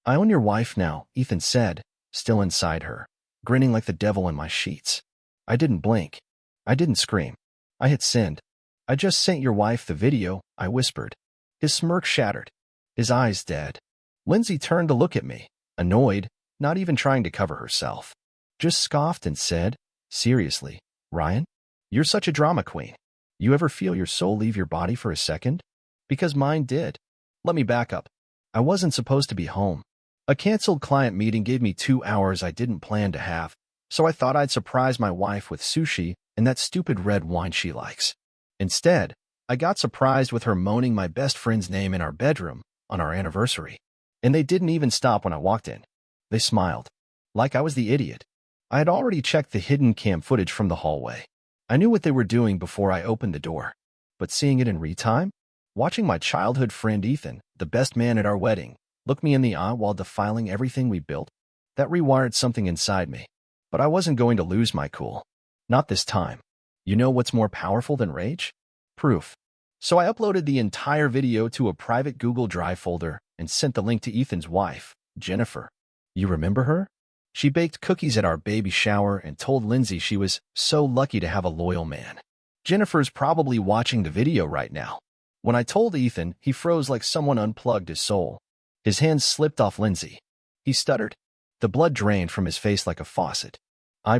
I own your wife now, Ethan said, still inside her, grinning like the devil in my sheets. I didn't blink. I didn't scream. I hit send. I just sent your wife the video, I whispered. His smirk shattered. His eyes dead. Lindsay turned to look at me, annoyed, not even trying to cover herself. Just scoffed and said, seriously, Ryan? You're such a drama queen. You ever feel your soul leave your body for a second? Because mine did. Let me back up. I wasn't supposed to be home. A canceled client meeting gave me 2 hours I didn't plan to have, so I thought I'd surprise my wife with sushi and that stupid red wine she likes. Instead, I got surprised with her moaning my best friend's name in our bedroom on our anniversary. And they didn't even stop when I walked in. They smiled. Like I was the idiot. I had already checked the hidden cam footage from the hallway. I knew what they were doing before I opened the door. But seeing it in real-time? Watching my childhood friend Ethan, the best man at our wedding, look me in the eye while defiling everything we built, that rewired something inside me. But I wasn't going to lose my cool. Not this time. You know what's more powerful than rage? Proof. So I uploaded the entire video to a private Google Drive folder and sent the link to Ethan's wife, Jennifer. You remember her? She baked cookies at our baby shower and told Lindsay she was so lucky to have a loyal man. Jennifer's probably watching the video right now. When I told Ethan, he froze like someone unplugged his soul. His hands slipped off Lindsay. He stuttered. The blood drained from his face like a faucet.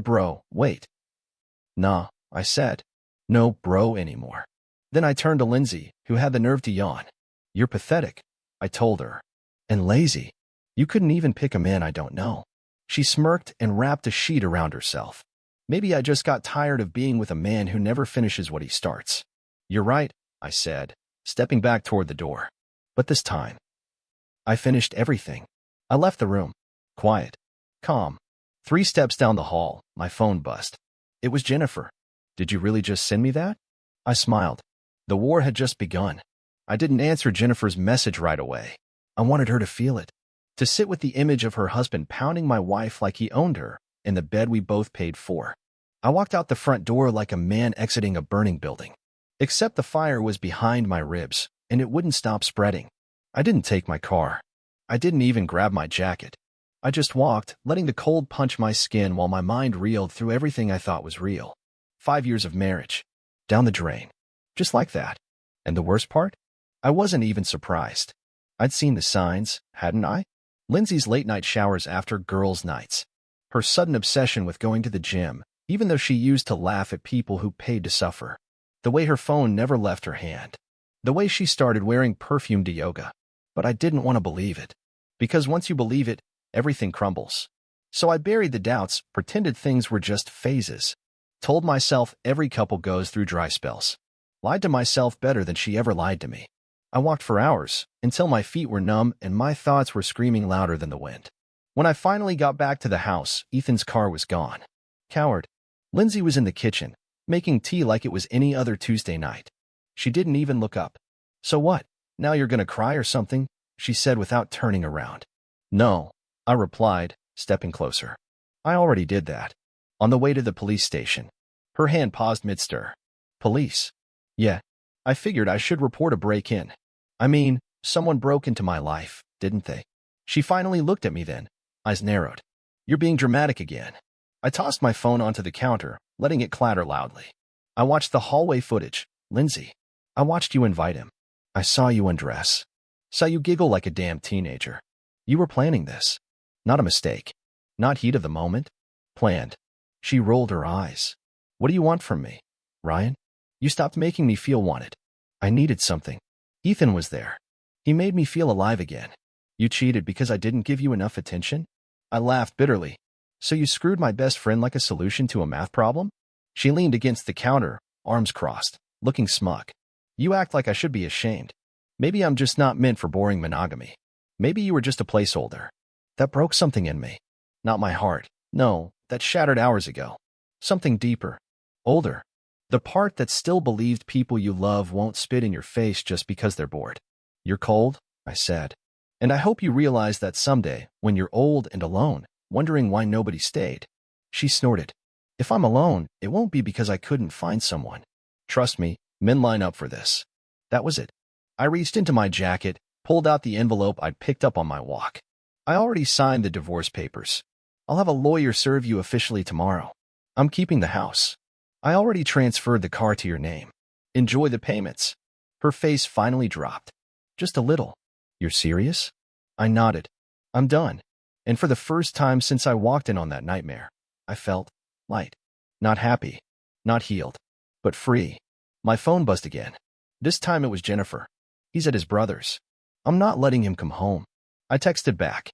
Bro, wait. Nah, I said. No bro anymore. Then I turned to Lindsay, who had the nerve to yawn. You're pathetic, I told her. And lazy. You couldn't even pick a man I don't know. She smirked and wrapped a sheet around herself. Maybe I just got tired of being with a man who never finishes what he starts. You're right, I said, stepping back toward the door. But this time, I finished everything. I left the room. Quiet. Calm. 3 steps down the hall, my phone buzzed. It was Jennifer. Did you really just send me that? I smiled. The war had just begun. I didn't answer Jennifer's message right away. I wanted her to feel it. To sit with the image of her husband pounding my wife like he owned her in the bed we both paid for. I walked out the front door like a man exiting a burning building. Except the fire was behind my ribs, and it wouldn't stop spreading. I didn't take my car. I didn't even grab my jacket. I just walked, letting the cold punch my skin while my mind reeled through everything I thought was real. 5 years of marriage. Down the drain. Just like that. And the worst part? I wasn't even surprised. I'd seen the signs, hadn't I? Lindsay's late-night showers after girls' nights. Her sudden obsession with going to the gym, even though she used to laugh at people who paid to suffer. The way her phone never left her hand. The way she started wearing perfume to yoga. But I didn't want to believe it. Because once you believe it, everything crumbles. So I buried the doubts, pretended things were just phases. Told myself every couple goes through dry spells. Lied to myself better than she ever lied to me. I walked for hours, until my feet were numb and my thoughts were screaming louder than the wind. When I finally got back to the house, Ethan's car was gone. Coward. Lindsay was in the kitchen, making tea like it was any other Tuesday night. She didn't even look up. So what? Now you're gonna cry or something? She said without turning around. No, I replied, stepping closer. I already did that. On the way to the police station. Her hand paused mid-stir. Police? Yeah. I figured I should report a break-in. I mean, someone broke into my life, didn't they? She finally looked at me then, eyes narrowed. You're being dramatic again. I tossed my phone onto the counter, letting it clatter loudly. I watched the hallway footage. Lindsay. I watched you invite him. I saw you undress. Saw you giggle like a damn teenager. You were planning this. Not a mistake. Not heat of the moment. Planned. She rolled her eyes. What do you want from me, Ryan? You stopped making me feel wanted. I needed something. Ethan was there. He made me feel alive again. You cheated because I didn't give you enough attention? I laughed bitterly. So you screwed my best friend like a solution to a math problem? She leaned against the counter, arms crossed, looking smug. You act like I should be ashamed. Maybe I'm just not meant for boring monogamy. Maybe you were just a placeholder. That broke something in me. Not my heart. No, that shattered hours ago. Something deeper. Older. The part that still believed people you love won't spit in your face just because they're bored. You're cold, I said. And I hope you realize that someday, when you're old and alone, wondering why nobody stayed. She snorted. If I'm alone, it won't be because I couldn't find someone. Trust me, men line up for this. That was it. I reached into my jacket, pulled out the envelope I'd picked up on my walk. I already signed the divorce papers. I'll have a lawyer serve you officially tomorrow. I'm keeping the house. I already transferred the car to your name. Enjoy the payments." Her face finally dropped. Just a little. "You're serious?" I nodded. "I'm done." And for the first time since I walked in on that nightmare, I felt light. Not happy, not healed, but free. My phone buzzed again. This time it was Jennifer. "He's at his brother's. I'm not letting him come home." I texted back.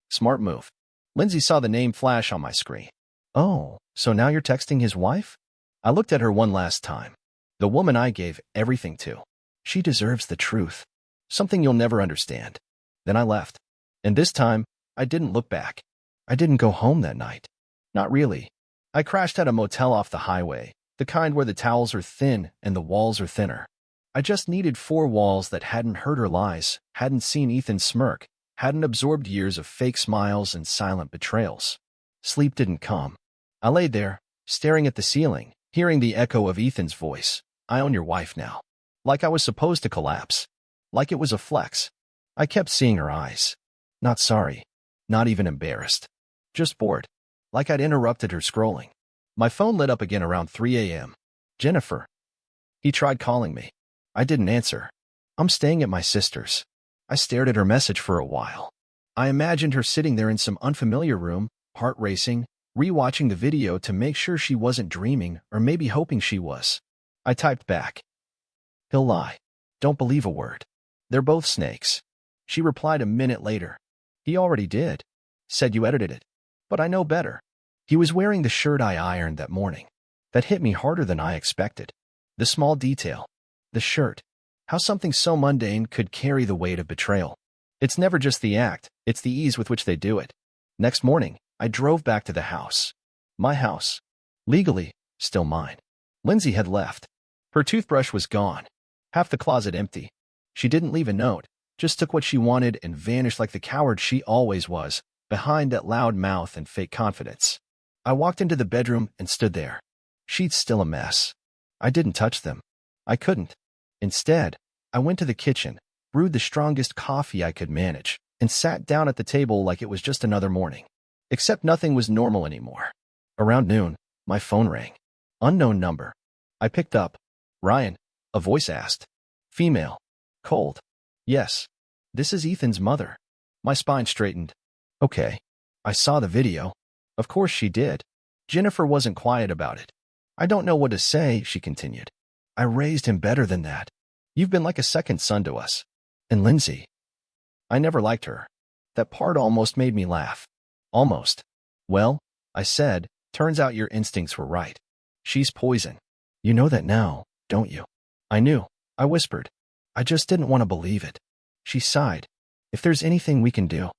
"Smart move." Lindsay saw the name flash on my screen. "Oh, so now you're texting his wife?" I looked at her one last time. The woman I gave everything to. She deserves the truth. Something you'll never understand. Then I left. And this time, I didn't look back. I didn't go home that night. Not really. I crashed at a motel off the highway, the kind where the towels are thin and the walls are thinner. I just needed 4 walls that hadn't heard her lies, hadn't seen Ethan smirk, hadn't absorbed years of fake smiles and silent betrayals. Sleep didn't come. I lay there, staring at the ceiling, hearing the echo of Ethan's voice. "I own your wife now." Like I was supposed to collapse. Like it was a flex. I kept seeing her eyes. Not sorry. Not even embarrassed. Just bored. Like I'd interrupted her scrolling. My phone lit up again around 3 a.m. "Jennifer." He tried calling me. I didn't answer. "I'm staying at my sister's." I stared at her message for a while. I imagined her sitting there in some unfamiliar room, heart racing, rewatching the video to make sure she wasn't dreaming or maybe hoping she was. I typed back. "He'll lie. Don't believe a word. They're both snakes." She replied a minute later. "He already did. Said you edited it. But I know better." He was wearing the shirt I ironed that morning. That hit me harder than I expected. The small detail. The shirt. How something so mundane could carry the weight of betrayal. It's never just the act, it's the ease with which they do it. Next morning, I drove back to the house. My house. Legally, still mine. Lindsay had left. Her toothbrush was gone. Half the closet empty. She didn't leave a note, just took what she wanted and vanished like the coward she always was, behind that loud mouth and fake confidence. I walked into the bedroom and stood there. Sheets still a mess. I didn't touch them. I couldn't. Instead, I went to the kitchen, brewed the strongest coffee I could manage, and sat down at the table like it was just another morning. Except nothing was normal anymore. Around noon, my phone rang. Unknown number. I picked up. "Ryan," a voice asked. Female. Cold. "Yes. This is Ethan's mother." My spine straightened. "Okay. I saw the video." Of course she did. Jennifer wasn't quiet about it. "I don't know what to say," she continued. "I raised him better than that. You've been like a second son to us. And Lindsay." I never liked her. That part almost made me laugh. Almost. "Well," I said, "turns out your instincts were right. She's poison. You know that now, don't you?" I knew. I whispered. "I just didn't want to believe it." She sighed. "If there's anything we can do."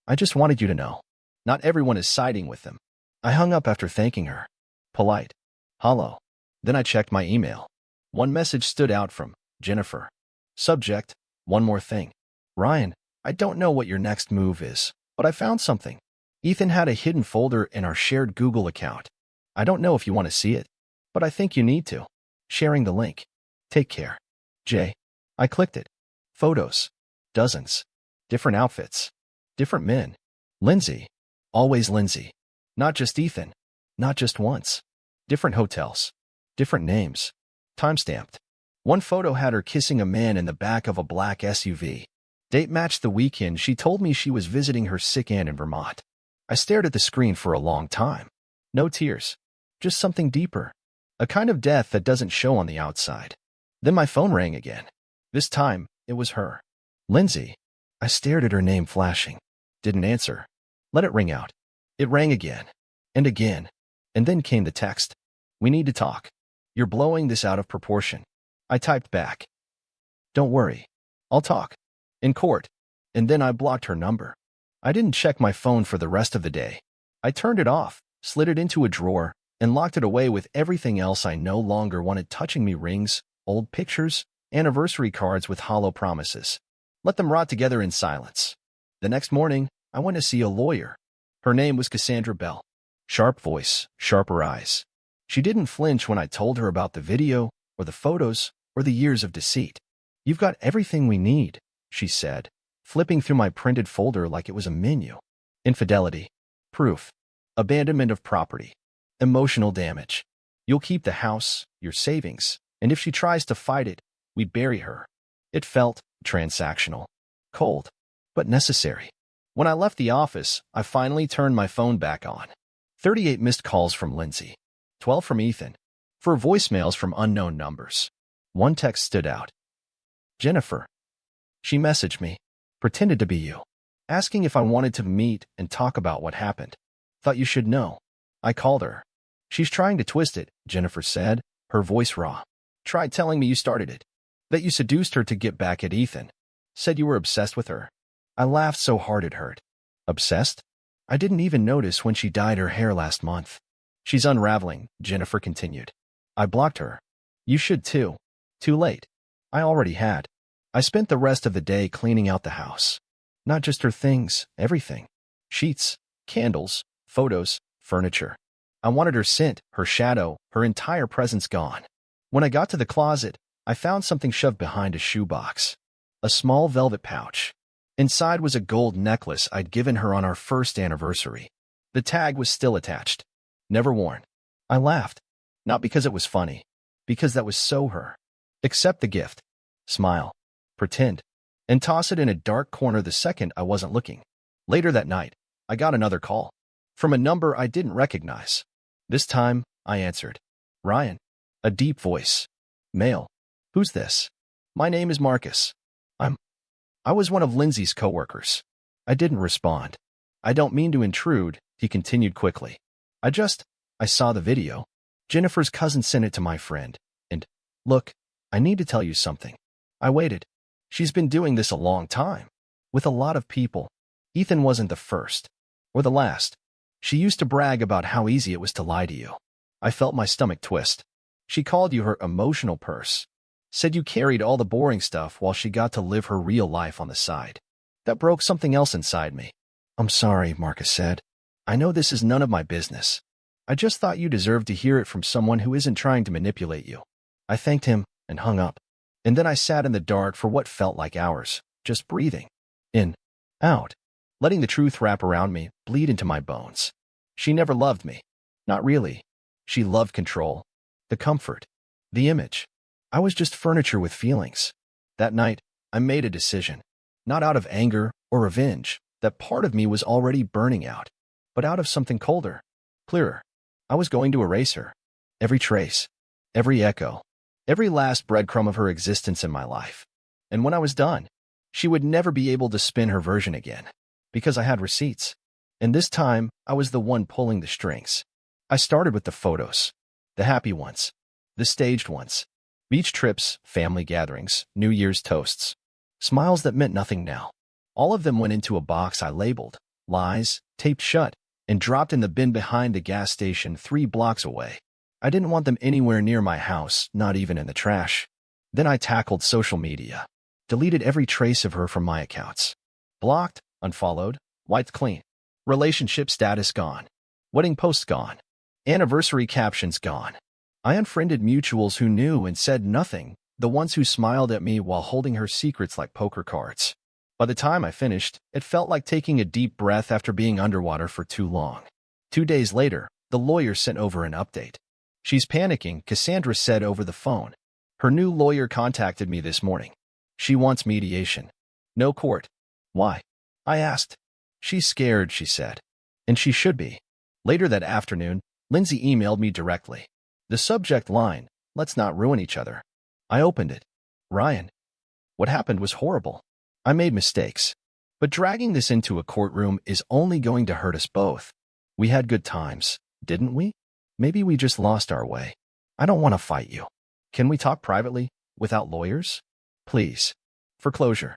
"I just wanted you to know. Not everyone is siding with them." I hung up after thanking her. Polite. Hollow. Then I checked my email. One message stood out from Jennifer. Subject, "One more thing. Ryan, I don't know what your next move is, but I found something." Ethan had a hidden folder in our shared Google account. I don't know if you want to see it, but I think you need to. Sharing the link. Take care. Jay. I clicked it. Photos. Dozens. Different outfits. Different men. Lindsay. Always Lindsay. Not just Ethan. Not just once. Different hotels. Different names. Timestamped. One photo had her kissing a man in the back of a black SUV. Date matched the weekend she told me she was visiting her sick aunt in Vermont. I stared at the screen for a long time. No tears. Just something deeper. A kind of death that doesn't show on the outside. Then my phone rang again. This time, it was her. Lindsay. I stared at her name flashing. Didn't answer. Let it ring out. It rang again. And again. And then came the text. "We need to talk. You're blowing this out of proportion." I typed back. "Don't worry. I'll talk. In court." And then I blocked her number. I didn't check my phone for the rest of the day. I turned it off, slid it into a drawer, and locked it away with everything else I no longer wanted touching me: rings, old pictures, anniversary cards with hollow promises. Let them rot together in silence. The next morning, I went to see a lawyer. Her name was Cassandra Bell. Sharp voice, sharper eyes. She didn't flinch when I told her about the video, or the photos, or the years of deceit. "You've got everything we need," she said. flipping through my printed folder like it was a menu. Infidelity. Proof. Abandonment of property. Emotional damage. You'll keep the house, your savings, and if she tries to fight it, we bury her. It felt transactional. Cold, but necessary. When I left the office, I finally turned my phone back on. 38 missed calls from Lindsay. 12 from Ethan. 4 voicemails from unknown numbers. One text stood out. Jennifer. She messaged me. Pretended to be you. Asking if I wanted to meet and talk about what happened. Thought you should know. I called her. She's trying to twist it, Jennifer said, her voice raw. Tried telling me you started it. That you seduced her to get back at Ethan. Said you were obsessed with her. I laughed so hard it hurt. Obsessed? I didn't even notice when she dyed her hair last month. She's unraveling, Jennifer continued. I blocked her. You should too. Too late. I already had. I spent the rest of the day cleaning out the house. Not just her things, everything. Sheets, candles, photos, furniture. I wanted her scent, her shadow, her entire presence gone. When I got to the closet, I found something shoved behind a shoebox. A small velvet pouch. Inside was a gold necklace I'd given her on our first anniversary. The tag was still attached. Never worn. I laughed. Not because it was funny. Because that was so her. Accept the gift. Smile. Pretend. And toss it in a dark corner the second I wasn't looking. Later that night, I got another call. From a number I didn't recognize. This time, I answered. Ryan. A deep voice. Male. Who's this? My name is Marcus. I was one of Lindsay's coworkers. I didn't respond. I don't mean to intrude, he continued quickly. I saw the video. Jennifer's cousin sent it to my friend. And, look, I need to tell you something. I waited. She's been doing this a long time. With a lot of people. Ethan wasn't the first. Or the last. She used to brag about how easy it was to lie to you. I felt my stomach twist. She called you her emotional purse. Said you carried all the boring stuff while she got to live her real life on the side. That broke something else inside me. I'm sorry, Marcus said. I know this is none of my business. I just thought you deserved to hear it from someone who isn't trying to manipulate you. I thanked him and hung up. And then I sat in the dark for what felt like hours, just breathing. In, out, letting the truth wrap around me, bleed into my bones. She never loved me. Not really. She loved control. The comfort. The image. I was just furniture with feelings. That night, I made a decision. Not out of anger or revenge, that part of me was already burning out, but out of something colder, clearer. I was going to erase her. Every trace, every echo, every last breadcrumb of her existence in my life. And when I was done, she would never be able to spin her version again, because I had receipts. And this time, I was the one pulling the strings. I started with the photos. The happy ones. The staged ones. Beach trips, family gatherings, New Year's toasts. Smiles that meant nothing now. All of them went into a box I labeled, lies, taped shut, and dropped in the bin behind the gas station 3 blocks away. I didn't want them anywhere near my house, not even in the trash. Then I tackled social media. Deleted every trace of her from my accounts. Blocked, unfollowed, wiped clean. Relationship status gone. Wedding posts gone. Anniversary captions gone. I unfriended mutuals who knew and said nothing, the ones who smiled at me while holding her secrets like poker cards. By the time I finished, it felt like taking a deep breath after being underwater for too long. 2 days later, the lawyer sent over an update. She's panicking, Cassandra said over the phone. Her new lawyer contacted me this morning. She wants mediation. No court. Why? I asked. She's scared, she said. And she should be. Later that afternoon, Lindsay emailed me directly. The subject line, let's not ruin each other. I opened it. Ryan. What happened was horrible. I made mistakes. But dragging this into a courtroom is only going to hurt us both. We had good times, didn't we? Maybe we just lost our way. I don't want to fight you. Can we talk privately, without lawyers? Please. For closure.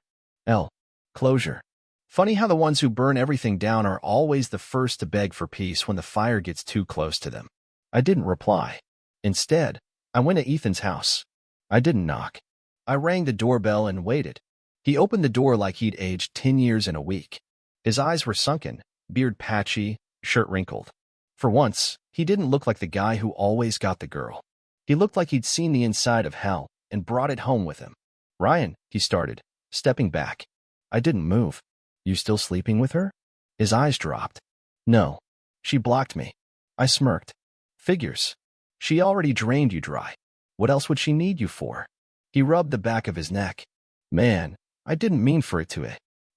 Closure. Funny how the ones who burn everything down are always the first to beg for peace when the fire gets too close to them. I didn't reply. Instead, I went to Ethan's house. I didn't knock. I rang the doorbell and waited. He opened the door like he'd aged 10 years in a week. His eyes were sunken, beard patchy, shirt wrinkled. For once, he didn't look like the guy who always got the girl. He looked like he'd seen the inside of hell and brought it home with him. Ryan, he started, stepping back. I didn't move. You still sleeping with her? His eyes dropped. No. She blocked me. I smirked. Figures. She already drained you dry. What else would she need you for? He rubbed the back of his neck. Man, I didn't mean for it to.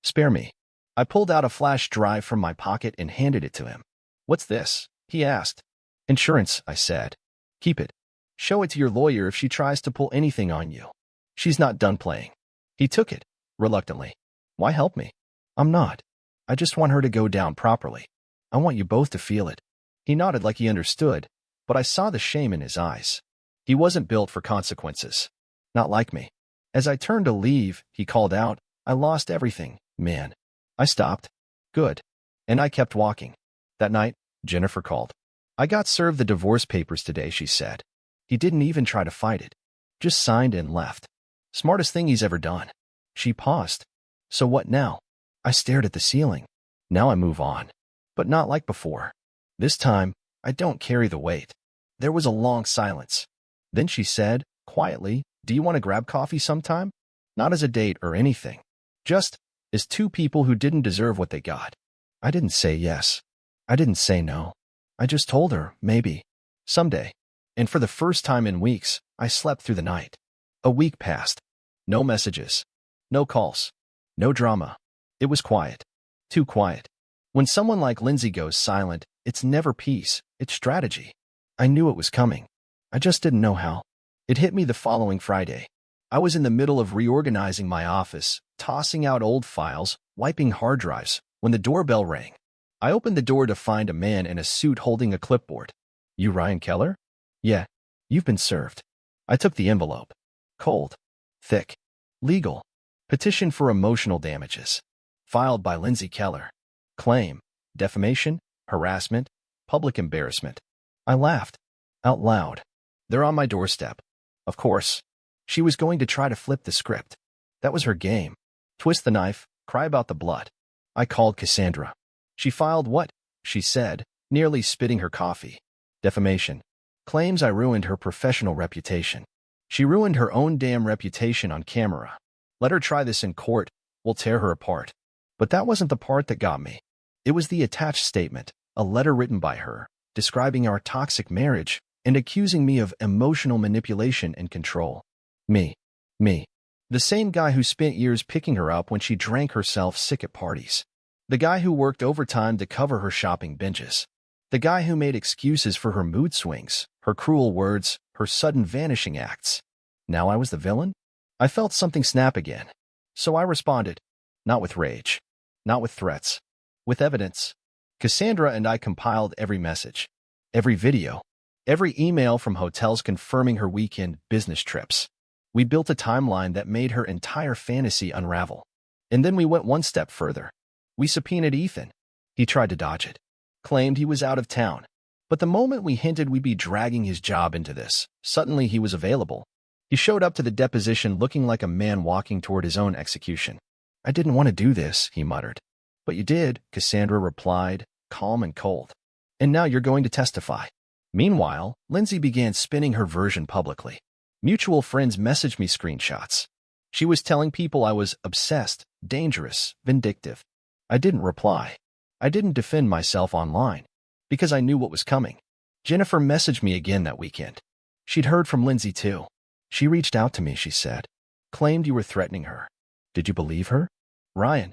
Spare me. I pulled out a flash drive from my pocket and handed it to him. What's this? He asked. Insurance, I said. Keep it. Show it to your lawyer if she tries to pull anything on you. She's not done playing. He took it, reluctantly. Why help me? I'm not. I just want her to go down properly. I want you both to feel it. He nodded like he understood, but I saw the shame in his eyes. He wasn't built for consequences. Not like me. As I turned to leave, he called out, I lost everything, man. I stopped. Good. And I kept walking. That night, Jennifer called. I got served the divorce papers today, she said. He didn't even try to fight it. Just signed and left. Smartest thing he's ever done. She paused. So what now? I stared at the ceiling. Now I move on. But not like before. This time, I don't carry the weight. There was a long silence. Then she said, quietly, do you want to grab coffee sometime? Not as a date or anything. Just as two people who didn't deserve what they got. I didn't say yes. I didn't say no. I just told her, maybe. Someday. And for the first time in weeks, I slept through the night. A week passed. No messages. No calls. No drama. It was quiet. Too quiet. When someone like Lindsay goes silent, it's never peace, it's strategy. I knew it was coming. I just didn't know how. It hit me the following Friday. I was in the middle of reorganizing my office, tossing out old files, wiping hard drives, when the doorbell rang. I opened the door to find a man in a suit holding a clipboard. You Ryan Keller? Yeah, you've been served. I took the envelope. Cold. Thick. Legal. Petition for emotional damages. Filed by Lindsay Keller. Claim. Defamation. Harassment. Public embarrassment. I laughed. Out loud. They're on my doorstep. Of course. She was going to try to flip the script. That was her game. Twist the knife, cry about the blood. I called Cassandra. She filed what? She said, nearly spitting her coffee. Defamation. Claims I ruined her professional reputation. She ruined her own damn reputation on camera. Let her try this in court. We'll tear her apart. But that wasn't the part that got me. It was the attached statement, a letter written by her, describing our toxic marriage and accusing me of emotional manipulation and control. Me. The same guy who spent years picking her up when she drank herself sick at parties. The guy who worked overtime to cover her shopping binges. The guy who made excuses for her mood swings, her cruel words, her sudden vanishing acts. Now I was the villain? I felt something snap again. So I responded. Not with rage. Not with threats. With evidence. Cassandra and I compiled every message. Every video. Every email from hotels confirming her weekend business trips. We built a timeline that made her entire fantasy unravel. And then we went one step further. We subpoenaed Ethan. He tried to dodge it. Claimed he was out of town. But the moment we hinted we'd be dragging his job into this, suddenly he was available. He showed up to the deposition looking like a man walking toward his own execution. I didn't want to do this, he muttered. But you did, Cassandra replied, calm and cold. And now you're going to testify. Meanwhile, Lindsay began spinning her version publicly. Mutual friends messaged me screenshots. She was telling people I was obsessed, dangerous, vindictive. I didn't reply. I didn't defend myself online, because I knew what was coming. Jennifer messaged me again that weekend. She'd heard from Lindsay too. She reached out to me, she said. Claimed you were threatening her. Did you believe her? Ryan.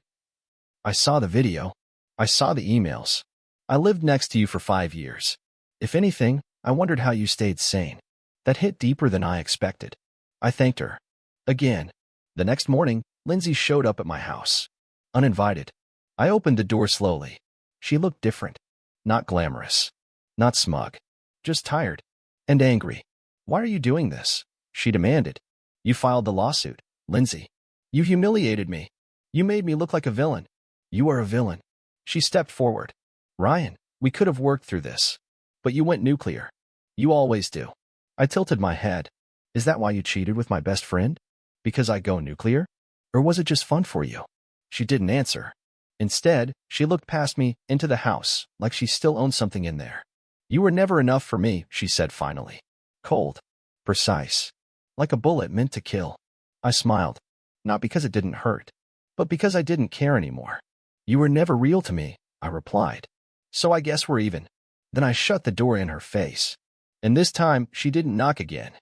I saw the video. I saw the emails. I lived next to you for 5 years. If anything, I wondered how you stayed sane. That hit deeper than I expected. I thanked her. Again. The next morning, Lindsay showed up at my house. Uninvited. I opened the door slowly. She looked different. Not glamorous. Not smug. Just tired. And angry. Why are you doing this? She demanded. You filed the lawsuit, Lindsay. You humiliated me. You made me look like a villain. You are a villain. She stepped forward. Ryan, we could have worked through this. But you went nuclear. You always do. I tilted my head. Is that why you cheated with my best friend? Because I go nuclear? Or was it just fun for you? She didn't answer. Instead, she looked past me into the house, like she still owned something in there. You were never enough for me, she said finally. Cold. Precise. Like a bullet meant to kill. I smiled. Not because it didn't hurt. But because I didn't care anymore. You were never real to me, I replied. So I guess we're even. Then I shut the door in her face. And this time, she didn't knock again.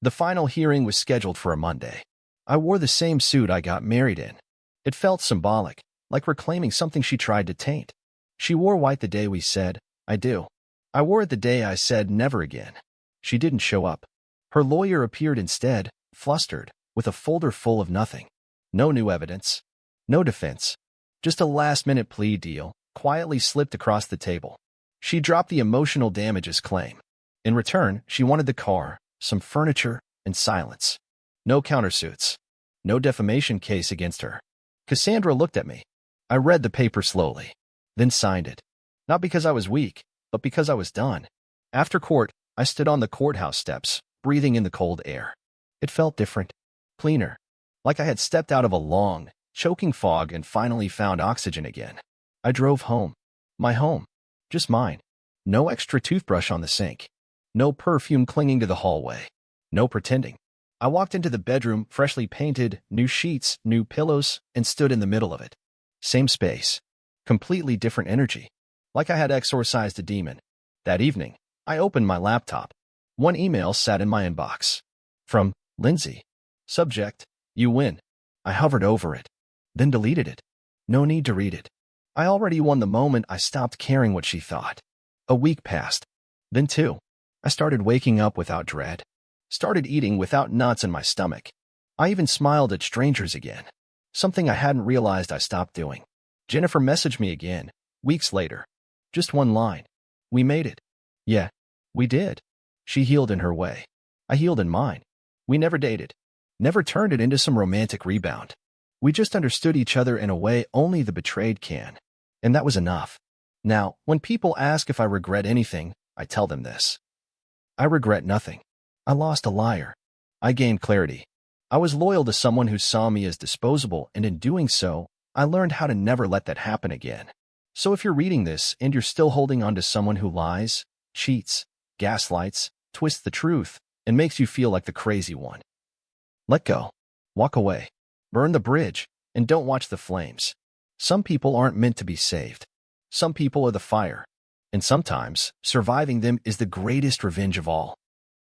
The final hearing was scheduled for a Monday. I wore the same suit I got married in. It felt symbolic, like reclaiming something she tried to taint. She wore white the day we said, I do. I wore it the day I said never again. She didn't show up. Her lawyer appeared instead, flustered, with a folder full of nothing. No new evidence. No defense. Just a last-minute plea deal, quietly slipped across the table. She dropped the emotional damages claim. In return, she wanted the car, some furniture, and silence. No countersuits. No defamation case against her. Cassandra looked at me. I read the paper slowly, then signed it. Not because I was weak, but because I was done. After court, I stood on the courthouse steps, breathing in the cold air. It felt different, cleaner, like I had stepped out of a long, choking fog and finally found oxygen again. I drove home. My home. Just mine. No extra toothbrush on the sink. No perfume clinging to the hallway. No pretending. I walked into the bedroom, freshly painted, new sheets, new pillows, and stood in the middle of it. Same space. Completely different energy. Like I had exorcised a demon. That evening, I opened my laptop. One email sat in my inbox. From Lindsay. Subject, you win. I hovered over it, then deleted it. No need to read it. I already won the moment I stopped caring what she thought. A week passed. Then two. I started waking up without dread. Started eating without knots in my stomach. I even smiled at strangers again. Something I hadn't realized I stopped doing. Jennifer messaged me again, weeks later. Just one line. We made it. Yeah, we did. She healed in her way. I healed in mine. We never dated. Never turned it into some romantic rebound. We just understood each other in a way only the betrayed can. And that was enough. Now, when people ask if I regret anything, I tell them this. I regret nothing. I lost a liar. I gained clarity. I was loyal to someone who saw me as disposable, and in doing so, I learned how to never let that happen again. So if you're reading this and you're still holding on to someone who lies, cheats, gaslights, twists the truth, and makes you feel like the crazy one, let go. Walk away. Burn the bridge, and don't watch the flames. Some people aren't meant to be saved. Some people are the fire. And sometimes, surviving them is the greatest revenge of all.